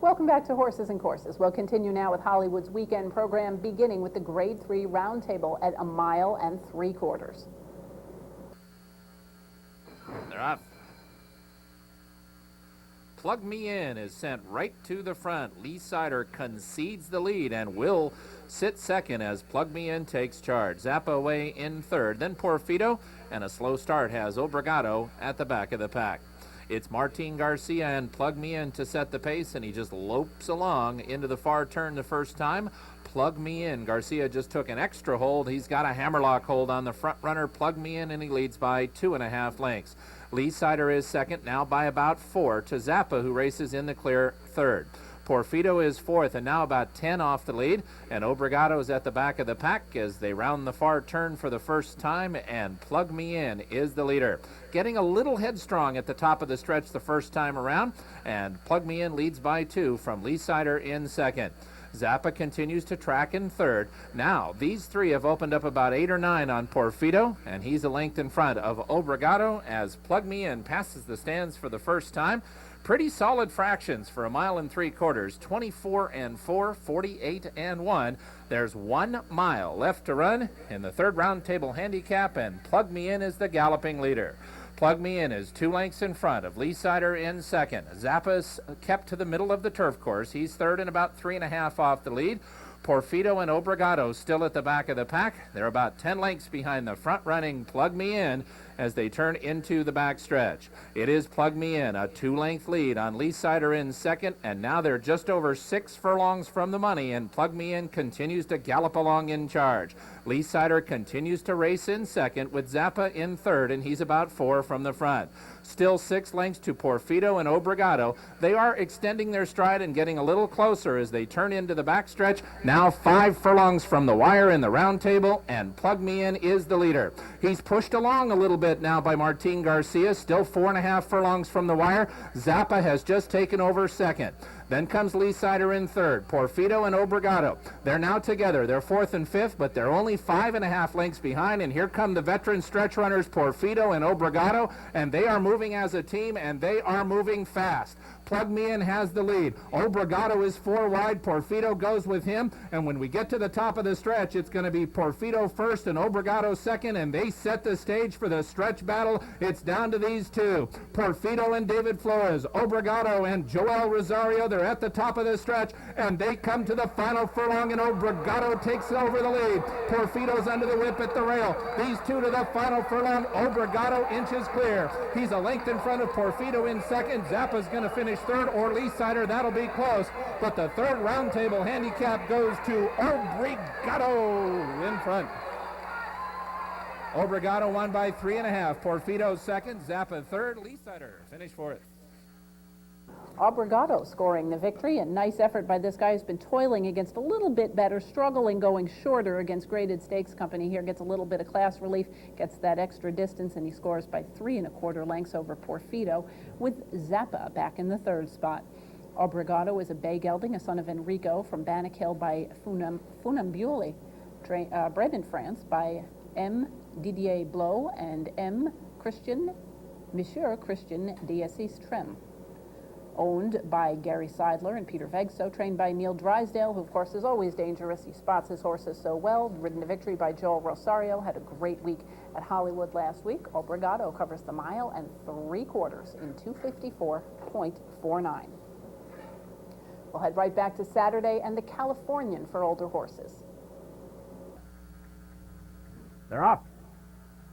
Welcome back to Horses and Courses. We'll continue now with Hollywood's weekend program, beginning with the Grade 3 Roundtable at 1 3/4 miles. They're off. Plug Me In is sent right to the front. Lee Sider concedes the lead and will sit second as Plug Me In takes charge. Zappa away in third. Then Porfido, and a slow start has Obrigado at the back of the pack. It's Martin Garcia and Plug Me In to set the pace, and he just lopes along into the far turn the first time. Plug Me In. Garcia just took an extra hold. He's got a hammerlock hold on the front runner, Plug Me In, and he leads by 2.5 lengths. Lee Sider is second, now by about 4 to Zappa, who races in the clear third. Porfido is fourth, and now about 10 off the lead, and Obrigado is at the back of the pack as they round the far turn for the first time, and Plug Me In is the leader. Getting a little headstrong at the top of the stretch the first time around, and Plug Me In leads by 2 from Lee Sider in second. Zappa continues to track in third. Now, these three have opened up about 8 or 9 on Porfido, and he's a length in front of Obrigado as Plug Me In passes the stands for the first time. Pretty solid fractions for 1 3/4 miles, 24 and 4, 48 and 1. There's 1 mile left to run in the third round table handicap, and Plug Me In is the galloping leader. Plug Me In is 2 lengths in front of Lee Sider in second. Zappa's kept to the middle of the turf course. He's third and about 3.5 off the lead. Porfido and Obligado still at the back of the pack. They're about 10 lengths behind the front-running Plug Me In as they turn into the back stretch. It is Plug Me In, a 2-length lead on Lee Sider in second, and now they're just over 6 furlongs from the money, and Plug Me In continues to gallop along in charge. Lee Sider continues to race in second with Zappa in third, and he's about 4 from the front. Still 6 lengths to Porfido and Obligado. They are extending their stride and getting a little closer as they turn into the backstretch. Now 5 furlongs from the wire in the round table, and Plug Me In is the leader. He's pushed along a little bit now by Martin Garcia, still 4.5 furlongs from the wire. Zappa has just taken over second. Then comes Lee Sider in third. Porfido and Obligado. They're now together. They're fourth and fifth, but they're only 5.5 lengths behind. And here come the veteran stretch runners, Porfido and Obligado, and they are moving as a team, and they are moving fast. Plug Me In has the lead. Obligado is 4 wide. Porfido goes with him. And when we get to the top of the stretch, it's going to be Porfido first and Obligado second. And they set the stage for the stretch battle. It's down to these two. Porfido and David Flores. Obligado and Joel Rosario. They're at the top of the stretch. And they come to the final furlong. And Obligado takes over the lead. Porfido's under the whip at the rail. These two to the final furlong. Obligado inches clear. He's a length in front of Porfido in second. Zappa's going to finish third, or Lee Sider. That'll be close. But the third round table handicap goes to Obligado in front. Obligado won by 3.5. Porfido second. Zappa third. Lee Sider finished fourth. Obligado scoring the victory, and nice effort by this guy who's been toiling against a little bit better, struggling going shorter against Graded Stakes Company. Here gets a little bit of class relief, gets that extra distance, and he scores by 3.25 lengths over Porfido, with Zappa back in the third spot. Obligado is a bay gelding, a son of Enrico from Bannock Hill by Funambuli, bred in France by M. Didier Blo and Monsieur Christian d'Assis Trem. Owned by Gary Seidler and Peter Vegso, trained by Neil Drysdale, who of course is always dangerous. He spots his horses so well. Ridden to victory by Joel Rosario. Had a great week at Hollywood last week. Obligado covers the mile and 3/4 in 254.49. We'll head right back to Saturday and the Californian for older horses. They're off.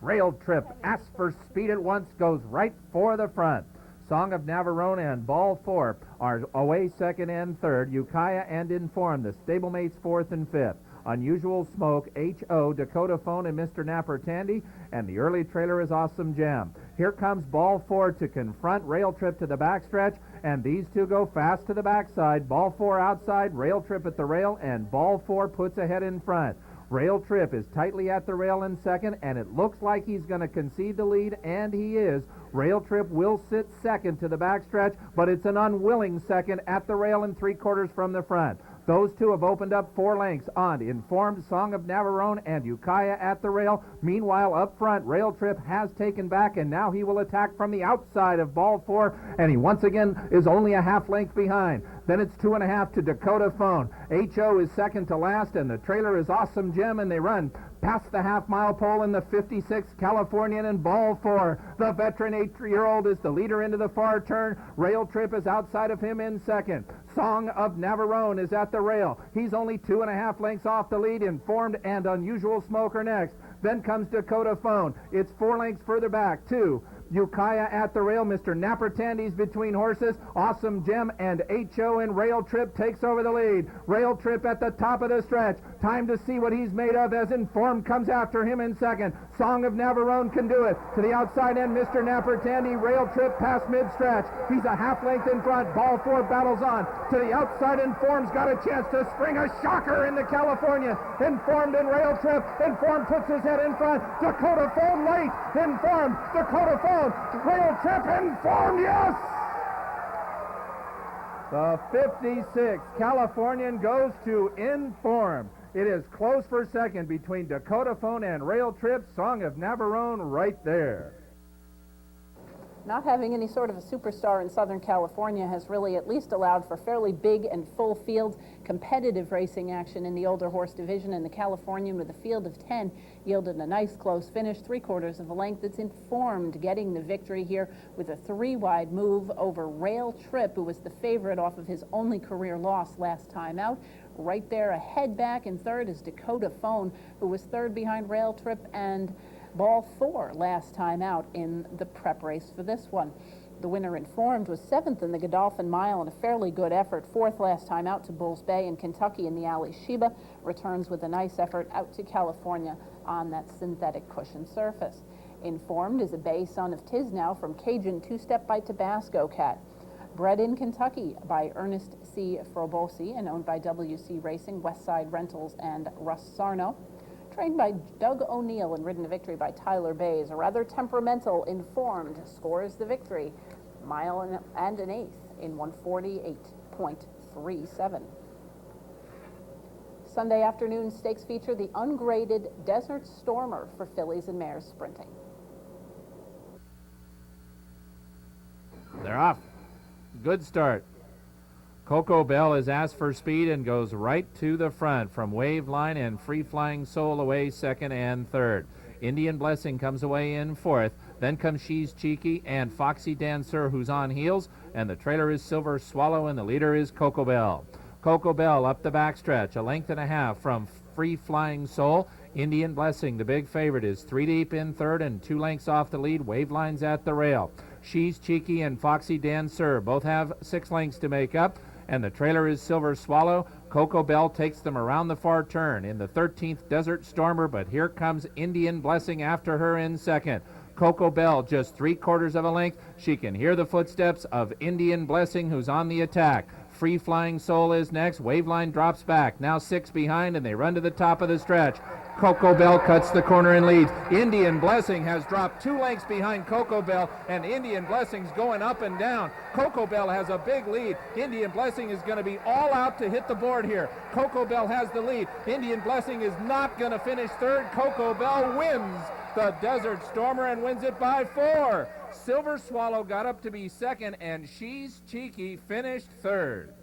Rail Trip asks for speed at once, goes right for the front. Song of Navarone and Ball 4 are away second and third. Ukiah and Inform, the stablemates fourth and fifth. Unusual Smoke, H.O., Dakota Phone, and Mr. Napper Tandy, and the early trailer is Awesome Jam. Here comes Ball 4 to confront Rail Trip to the backstretch, and these two go fast to the backside. Ball 4 outside, Rail Trip at the rail, and Ball 4 puts ahead in front. Rail Trip is tightly at the rail in second, and it looks like he's going to concede the lead, and he is. Rail Trip will sit second to the backstretch, but it's an unwilling second at the rail and 3/4 from the front. Those two have opened up 4 lengths on Informed, Song of Navarone, and Ukiah at the rail. Meanwhile, up front, Rail Trip has taken back, and now he will attack from the outside of Ball 4, and he once again is only a half length behind. Then it's 2.5 to Dakota Phone. H.O. is second to last, and the trailer is Awesome Jim, and they run past the half-mile pole in the 56th Californian and Ball 4. The veteran 8-year-old is the leader into the far turn. Rail Trip is outside of him in second. Song of Navarone is at the rail. He's only 2.5 lengths off the lead. Informed and Unusual Smoker next. Then comes Dakota Phone. It's 4 lengths further back, 2. Ukiah at the rail. Mr. Napper Tandy's between horses. Awesome Gem and H.O. and Rail Trip takes over the lead. Rail Trip at the top of the stretch. Time to see what he's made of as Informed comes after him in second. Song of Navarone can do it. To the outside end, Mr. Napper Tandy. Rail Trip past mid-stretch. He's a half length in front. Ball 4 battles on. To the outside, Informed's got a chance to spring a shocker in the Californian. Informed and Rail Trip. Informed puts his head in front. Dakota Phone late. Informed. Dakota Phone. Rail Trip. Informed. Yes! The 56th Californian goes to Informed. It is close for second between Dakota Phone and Rail Trip. Song of Navarone right there. Not having any sort of a superstar in Southern California has really at least allowed for fairly big and full field competitive racing action in the older horse division, and the Californian with a field of 10 yielded a nice close finish, 3/4 of a length. It's Informed getting the victory here with a 3-wide move over Rail Trip, who was the favorite off of his only career loss last time out. Right there ahead back in third is Dakota Phone, who was third behind Rail Trip and Ball 4 last time out in the prep race for this one. The winner, Informed, was 7th in the Godolphin Mile in a fairly good effort. 4th last time out to Bulls Bay in Kentucky in the Alley Sheba. Returns with a nice effort out to California on that synthetic cushion surface. Informed is a bay son of Tisnow from Cajun Two-Step by Tabasco Cat. Bred in Kentucky by Ernest C. Frobosi and owned by WC Racing, Westside Rentals, and Russ Sarno. Trained by Doug O'Neill and ridden to victory by Tyler Bays. A rather temperamental Informed scores the victory, mile and an eighth in 148.37. Sunday afternoon stakes feature the ungraded Desert Stormer for fillies and mares sprinting. They're off. Good start. Coco Bell is asked for speed and goes right to the front from Wave Line and Free Flying Soul away second and third. Indian Blessing comes away in fourth. Then comes She's Cheeky and Foxy Dancer, who's on heels, and the trailer is Silver Swallow and the leader is Coco Bell. Coco Bell up the backstretch, a length and a half from Free Flying Soul. Indian Blessing, the big favorite, is 3 deep in third and 2 lengths off the lead. Wave Line's at the rail. She's Cheeky and Foxy Dancer both have 6 lengths to make up, and the trailer is Silver Swallow. Coco Bell takes them around the far turn in the 13th Desert Stormer, but here comes Indian Blessing after her in second. Coco Bell just 3/4 of a length. She can hear the footsteps of Indian Blessing, who's on the attack. Free Flying Soul is next. Waveline drops back. Now 6 behind, and they run to the top of the stretch. Coco Bell cuts the corner and leads. Indian Blessing has dropped 2 lengths behind Coco Bell, and Indian Blessing's going up and down. Coco Bell has a big lead. Indian Blessing is going to be all out to hit the board here. Coco Bell has the lead. Indian Blessing is not going to finish third. Coco Bell wins the Desert Stormer and wins it by 4. Silver Swallow got up to be second, and She's Cheeky finished third.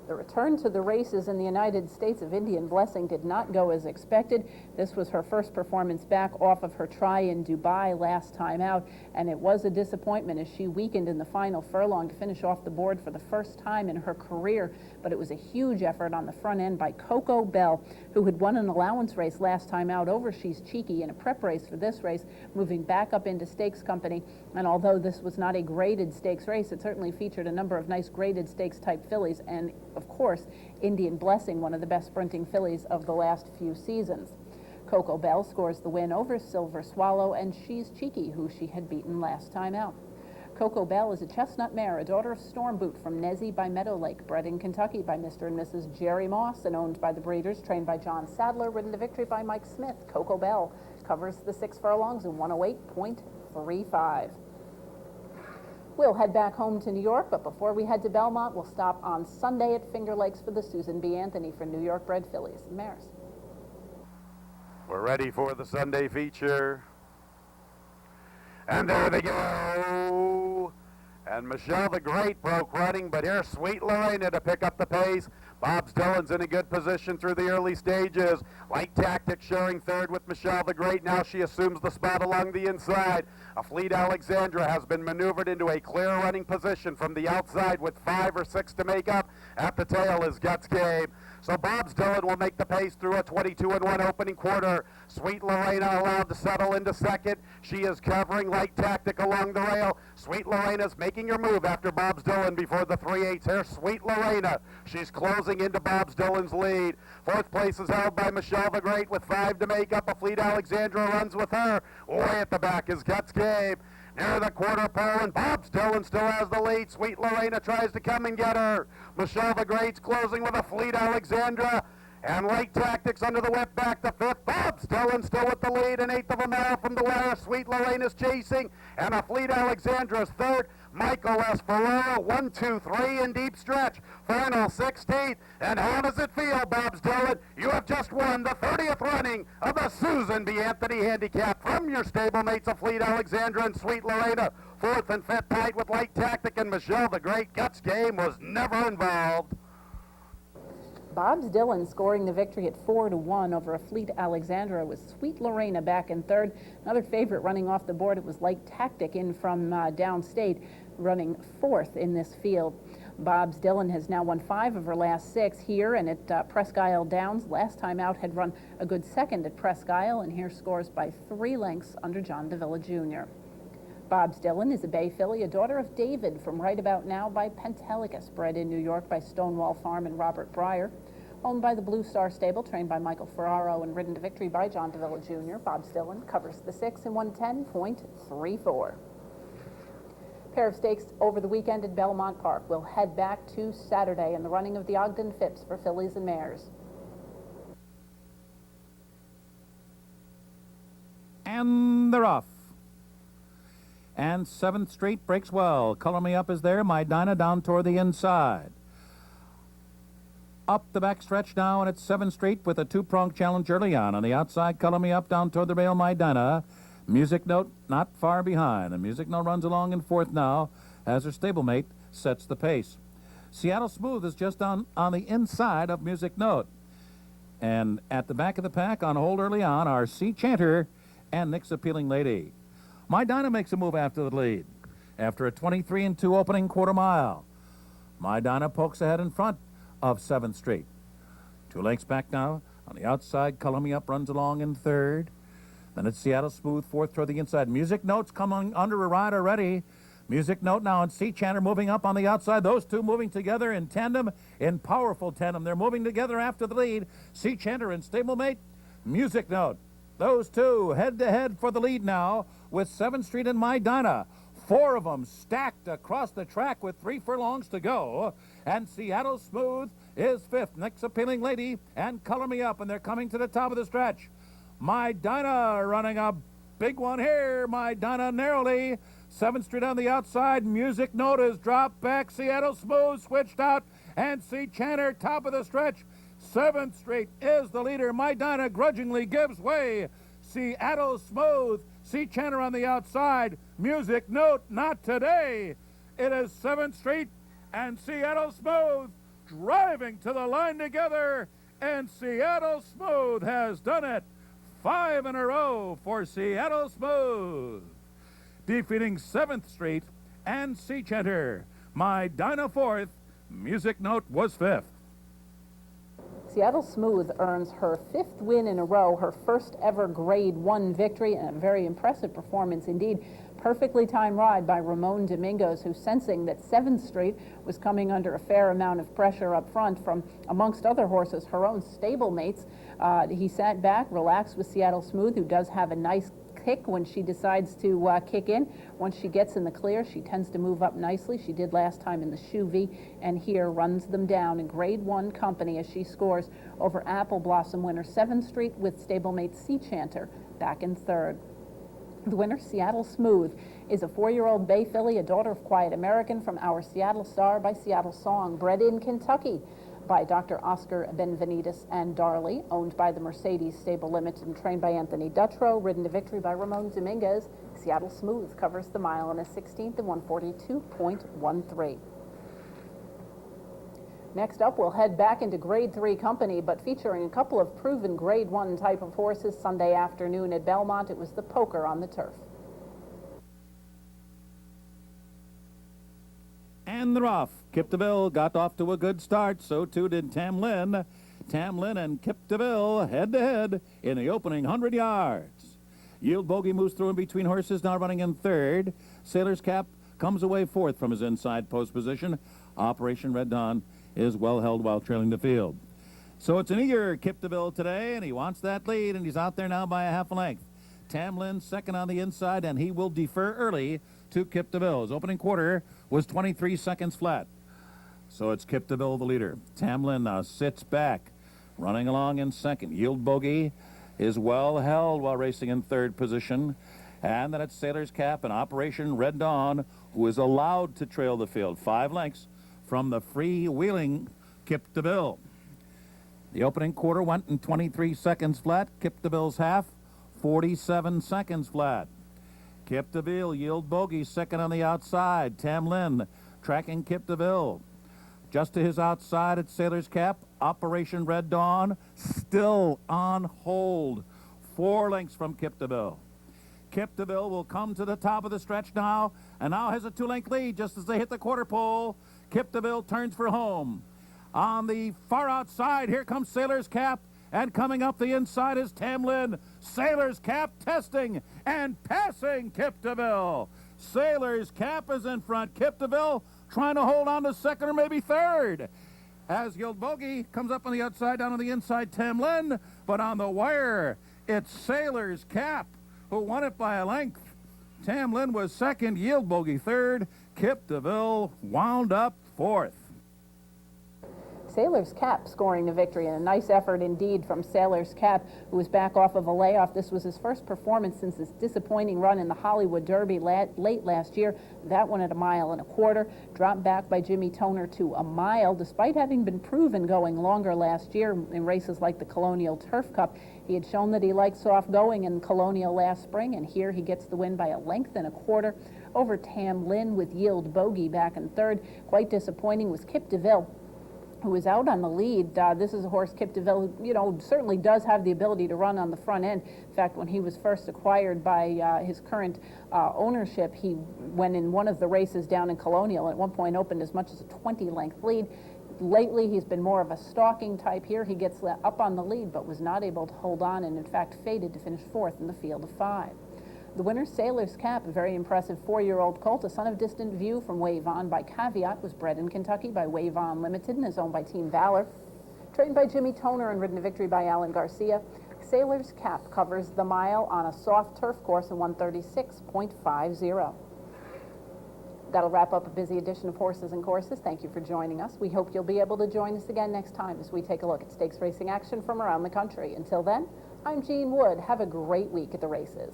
The return to the races in the United States of Indian Blessing did not go as expected. This was her first performance back off of her try in Dubai last time out, and it was a disappointment as she weakened in the final furlong to finish off the board for the first time in her career. But it was a huge effort on the front end by Coco Bell, who had won an allowance race last time out over She's Cheeky in a prep race for this race, moving back up into stakes company. And although this was not a graded stakes race, it certainly featured a number of nice graded stakes type fillies, and of course, Indian Blessing, one of the best sprinting fillies of the last few seasons. Coco Bell scores the win over Silver Swallow and She's Cheeky, who she had beaten last time out. Coco Bell is a chestnut mare, a daughter of Stormboot from Nezzy by Meadow Lake, bred in Kentucky by Mr. and Mrs. Jerry Moss and owned by the breeders, trained by John Sadler, ridden to victory by Mike Smith. Coco Bell covers the 6 furlongs in 108.35. We'll head back home to New York, but before we head to Belmont, we'll stop on Sunday at Finger Lakes for the Susan B. Anthony for New York bred fillies and mares. We're ready for the Sunday feature. And there they go. And Michelle the Great broke running, but here's Sweet Lorena to pick up the pace. Bob's Dillon's in a good position through the early stages. Light Tactics sharing third with Michelle the Great. Now she assumes the spot along the inside. A Fleet Alexandra has been maneuvered into a clear running position from the outside with 5 or 6 to make up. At the tail is Guts Game. So Bob's Dillon will make the pace through a 22-1 opening quarter. Sweet Lorena allowed to settle into second. She is covering Light Tactic along the rail. Sweet Lorena's making her move after Bob's Dillon before the 3/8 here. Sweet Lorena, she's closing into Bob's Dillon's lead. 4th place is held by Michelle the Great with 5 to make up. A Fleet Alexandra runs with her. Way at the back is Guts Game. Near the quarter pole, and Bob's Dillon still has the lead. Sweet Lorena tries to come and get her. Michelle the Great's closing with a Fleet Alexandra. And Light Tactics under the whip back to fifth. Bob's Dillon still with the lead. An eighth of a mile from the wire. Sweet Lorraine is chasing. And a Fleet Alexandra's third. Michael Esperaro, 1, 2, 3 in deep stretch. Final 16th. And how does it feel, Bob's Dillon? You have just won the 30th running of the Susan B. Anthony Handicap from your stablemates of Fleet Alexandra and Sweet Lorena. Fourth and fifth tight with Light Tactic and Michelle the Great. Guts Game was never involved. Bob's Dillon scoring the victory at 4-1 over a Fleet Alexandra with Sweet Lorena back in third. Another favorite running off the board, it was Light Tactic in from downstate, running fourth in this field. Bob's Dillon has now won 5 of her last 6 here and at Presque Isle Downs. Last time out had run a good second at Presque Isle, and here scores by 3 lengths under John Davila Jr. Bob's Dillon is a bay filly, a daughter of David from right about now by Pentelicus, bred in New York by Stonewall Farm and Robert Breyer. Owned by the Blue Star Stable, trained by Michael Ferraro and ridden to victory by John Davila Jr., Bob's Dillon covers the 6 in 110.34. Pair of stakes over the weekend at Belmont Park. We'll head back to Saturday in the running of the Ogden Phipps for fillies and mares. And they're off. And 7th Street breaks well. Color Me Up is there. My Dinah down toward the inside. Up the back stretch now, and it's 7th Street with a 2-pronged challenge early on. On the outside, Color Me Up down toward the rail, My Dinah. Music Note not far behind. The Music Note runs along in 4th now as her stablemate sets the pace. Seattle Smooth is just on the inside of Music Note. And at the back of the pack on hold early on are Sea Chanter and Nick's Appealing Lady. My Dinah makes a move after the lead. After a 23-2 opening quarter mile, My Dinah pokes ahead in front of 7th Street. 2 lengths back now. On the outside, Color Me Up runs along in 3rd. Then it's Seattle Smooth, 4th toward the inside. Music Note's coming under a ride already. Music Note now and Sea Chanter moving up on the outside. Those two moving together in tandem, in powerful tandem. They're moving together after the lead. Sea Chanter and stablemate Music Note. Those two head-to-head for the lead now with 7th Street and My Dinah. 4 of them stacked across the track with 3 furlongs to go. And Seattle Smooth is 5th. Next Appealing Lady and Color Me Up, and they're coming to the top of the stretch. My Dinah running a big one here. My Dinah narrowly. 7th Street on the outside. Music Note is dropped back. Seattle Smooth switched out. And Sea Chanter top of the stretch. 7th Street is the leader. My Dinah grudgingly gives way. Seattle Smooth. Sea Chanter on the outside. Music Note not today. It is 7th Street and Seattle Smooth driving to the line together. And Seattle Smooth has done it. 5 in a row for Seattle Smooth. Defeating 7th Street and Sea Chanter. My Dinah 4th. Music Note was 5th. Seattle Smooth earns her 5th win in a row, her first ever Grade 1 victory, and a very impressive performance indeed. Perfectly timed ride by Ramon Domingos, who, sensing that 7th Street was coming under a fair amount of pressure up front from, amongst other horses, her own stablemates, he sat back, relaxed with Seattle Smooth, who does have a nice kick when she decides to kick in. Once she gets in the clear, she tends to move up nicely. She did last time in the Chuvy, and here runs them down in Grade 1 company as she scores over Apple Blossom winner 7th Street with stablemate Sea Chanter back in 3rd. The winner, Seattle Smooth, is a 4-year-old bay filly, a daughter of Quiet American from Our Seattle Star by Seattle Song, bred in Kentucky by Dr. Oscar Benvenides and Darley, owned by the Mercedes Stable Limited and trained by Anthony Dutrow, ridden to victory by Ramon Dominguez. Seattle Smooth covers the mile in a 16th and 142.13. Next up, we'll head back into Grade 3 company, but featuring a couple of proven Grade 1 type of horses Sunday afternoon at Belmont. It was the Poker on the Turf. And they're off. Kip DeVille got off to a good start. So too did Tam Lin. Tam Lin and Kip DeVille head-to-head in the opening 100 yards. Yield Bogey moves through in between horses, now running in 3rd. Sailor's Cap comes away 4th from his inside post position. Operation Red Dawn is well held while trailing the field. So it's an eager Kip DeVille today, and he wants that lead, and he's out there now by a half a length. Tam Lin 2nd on the inside, and he will defer early to Kip DeVille. His opening quarter was 23 seconds flat. So it's Kip DeVille, the leader. Tam Lin now sits back. running along in second. Yield Bogey is well held while racing in third position. And then it's Sailor's Cap and Operation Red Dawn, who is allowed to trail the field 5 lengths from the freewheeling Kip DeVille. The opening quarter went in 23 seconds flat. Kip DeVille's half, 47 seconds flat. Kip DeVille, Yield Bogey, second on the outside. Tam Lin tracking Kip DeVille. Just to his outside at Sailor's Cap, Operation Red Dawn, still on hold. 4 lengths from Kip DeVille. Kip DeVille will come to the top of the stretch now, and now has a 2-length lead just as they hit the quarter pole. Kip DeVille turns for home. On the far outside, here comes Sailor's Cap, and coming up the inside is Tam Lin. Sailor's Cap testing and passing Kip DeVille. Sailor's Cap is in front. Kip DeVille trying to hold on to second or maybe third. As Yield Bogey comes up on the outside, down on the inside, Tam Lin, but on the wire, it's Sailor's Cap who won it by a length. Tam Lin was second, Yield Bogey third, Kip DeVille wound up fourth. Sailor's Cap scoring the victory, and a nice effort indeed from Sailor's Cap, who was back off of a layoff. This was his first performance since his disappointing run in the Hollywood Derby late last year. That one at 1.25 miles, dropped back by Jimmy Toner to a mile, despite having been proven going longer last year in races like the Colonial Turf Cup. He had shown that he liked soft going in Colonial last spring, and here he gets the win by 1.25 lengths over Tam Lin with Yield Bogey back in third. Quite disappointing was Kip DeVille, who was out on the lead. This is a horse Kip DeVille, certainly does have the ability to run on the front end. In fact, when he was first acquired by his current ownership, he went in one of the races down in Colonial, at one point opened as much as a 20-length lead. Lately, he's been more of a stalking type here. He gets up on the lead, but was not able to hold on, and in fact faded to finish fourth in the field of 5. The winner, Sailor's Cap, a very impressive 4-year-old colt, a son of Distant View from Wave On by Caveat, was bred in Kentucky by Wave On Limited and is owned by Team Valor. Trained by Jimmy Toner and ridden to victory by Alan Garcia. Sailor's Cap covers the mile on a soft turf course in 136.50. That'll wrap up a busy edition of Horses and Courses. Thank you for joining us. We hope you'll be able to join us again next time as we take a look at stakes racing action from around the country. Until then, I'm Jean Wood. Have a great week at the races.